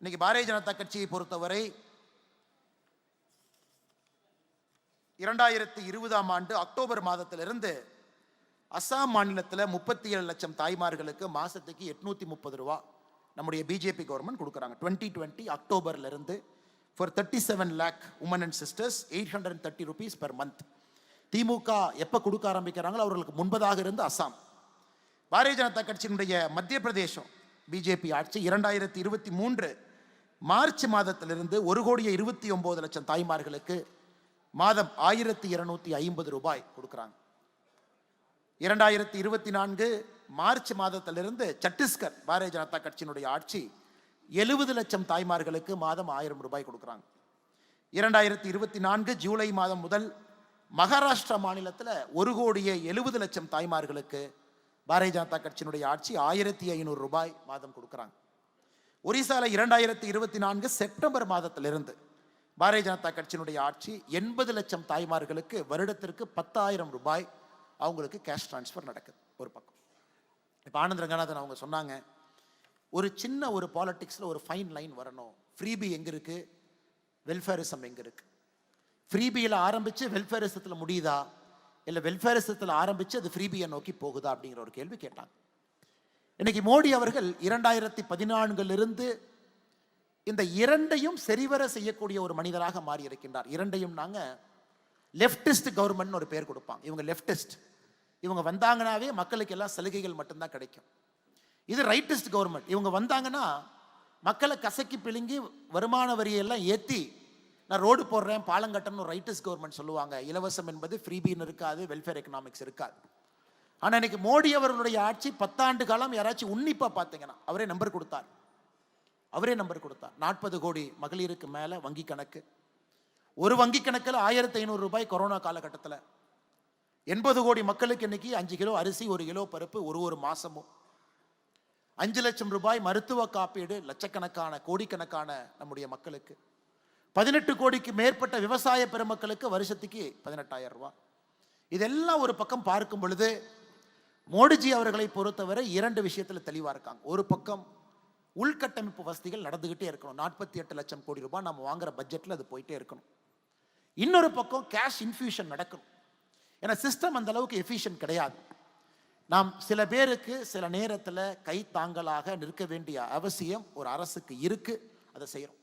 இன்னைக்கு பாரதிய ஜனதா கட்சியை பொறுத்தவரை 2020ஆம் ஆண்டு அக்டோபர் மாதத்திலிருந்து அசாம் மாநிலத்தில் 37 லட்சம் தாய்மார்களுக்கு மாசத்துக்கு 830 ரூபா நம்முடைய பிஜேபி கவர்மெண்ட் கொடுக்குறாங்க. 2020 அக்டோபர்ல இருந்து for 37 lakh women and sisters 830 rupees per month. திமுக எப்ப கொடுக்க ஆரம்பிக்கிறாங்களோ அவர்களுக்கு முன்பதாக இருந்து அசாம். பாரதிய ஜனதா கட்சியினுடைய மத்திய பிரதேசம் பிஜேபி ஆட்சி 2023 மார்ச் மாதத்திலிருந்து 1,29 லட்சம் தாய்மார்களுக்கு மாதம் 1,250 ரூபாய் கொடுக்குறாங்க. 2024 மார்ச் மாதத்திலிருந்து சத்தீஸ்கர் பாரதிய ஜனதா கட்சியினுடைய ஆட்சி 70 லட்சம் தாய்மார்களுக்கு மாதம் 1000 ரூபாய் கொடுக்குறாங்க. 2024 ஜூலை மாதம் முதல் மகாராஷ்டிரா மாநிலத்தில் 1,70 லட்சம் தாய்மார்களுக்கு பாரதிய ஜனதா கட்சியினுடைய ஆட்சி 1,500 ரூபாய் மாதம் கொடுக்குறாங்க. ஒரிசால 2024 செப்டம்பர் மாதத்திலிருந்து பாரதிய ஜனதா கட்சியினுடைய ஆட்சி 80 லட்சம் தாய்மார்களுக்கு வருடத்திற்கு 10,000 ரூபாய் அவங்களுக்கு கேஷ் டிரான்ஸ்ஃபர் நடக்குது. ஒரு பக்கம் இப்போ ஆனந்த் ரங்கநாதன் அவங்க சொன்னாங்க, ஒரு சின்ன ஒரு பாலிடிக்ஸில் ஒரு ஃபைன் லைன் வரணும். ஃப்ரீபி எங்கே இருக்கு, வெல்ஃபேரிசம் எங்கே இருக்கு? ஃப்ரீபியில் ஆரம்பித்து வெல்ஃபேரிசத்தில் முடியுதா, இல்லை வெல்ஃபேரிசத்தில் ஆரம்பித்து அது ஃப்ரீபியை நோக்கி போகுதா அப்படிங்கிற ஒரு கேள்வி கேட்டாங்க. இன்னைக்கு மோடி அவர்கள் 2014 இந்த இரண்டையும் சரிவர செய்யக்கூடிய ஒரு மனிதராக மாறி இருக்கின்றார். இரண்டையும் நாங்கள் லெப்டிஸ்ட் கவர்மெண்ட் ஒரு பேர் கொடுப்பாங்க. இவங்க லெப்டிஸ்ட், இவங்க வந்தாங்கன்னாவே மக்களுக்கு எல்லாம் சலுகைகள் மட்டும்தான் கிடைக்கும். இது ரைட்டிஸ்ட் கவர்மெண்ட், இவங்க வந்தாங்கன்னா மக்களை கசக்கி பிழுங்கி வருமான வரியெல்லாம் ஏற்றி நான் ரோடு போடுறேன் பாலங்கட்டன்னு ரைட்டிஸ்ட் கவர்மெண்ட் சொல்லுவாங்க. இலவசம் என்பது ஃப்ரீபின்னு இருக்காது, வெல்ஃபேர் எக்கனாமிக்ஸ் இருக்காது. ஆனால் இன்னைக்கு மோடி அவர்களுடைய ஆட்சி 10 ஆண்டு காலம் யாராச்சும் உன்னிப்பாக பார்த்தீங்கன்னா அவரே நம்பர் கொடுத்தார். 40 கோடி மகளிருக்கு மேலே வங்கி கணக்கு. ஒரு வங்கி கணக்கில் 1,500 ரூபாய் கொரோனா காலகட்டத்தில். 80 கோடி மக்களுக்கு இன்னைக்கு 5 கிலோ அரிசி 1 கிலோ பருப்பு ஒரு மாசமும். 5 லட்சம் ரூபாய் மருத்துவ காப்பீடு லட்சக்கணக்கான கோடிக்கணக்கான நம்முடைய மக்களுக்கு. 18 கோடிக்கு மேற்பட்ட விவசாய பெருமக்களுக்கு வருஷத்துக்கு 18,000 ரூபாய். இதெல்லாம் ஒரு பக்கம் பார்க்கும் பொழுது மோடிஜி அவர்களை பொறுத்தவரை 2 விஷயத்தில் தெளிவாக இருக்காங்க. ஒரு பக்கம் உள்கட்டமைப்பு வசதிகள் நடந்துகிட்டே இருக்கணும். 48 லட்சம் கோடி ரூபாய் நம்ம வாங்குற பட்ஜெட்டில் அது போயிட்டே இருக்கணும். இன்னொரு பக்கம் கேஷ் இன்ஃபியூஷன் நடக்கணும். ஏன்னா சிஸ்டம் அந்த அளவுக்கு எஃபிஷியன்ட் கிடையாது. நாம் சில பேருக்கு சில நேரத்தில் கை தாங்கலாக நிற்க வேண்டிய அவசியம் ஒரு அரசுக்கு இருக்கு, அதை செய்யறோம்.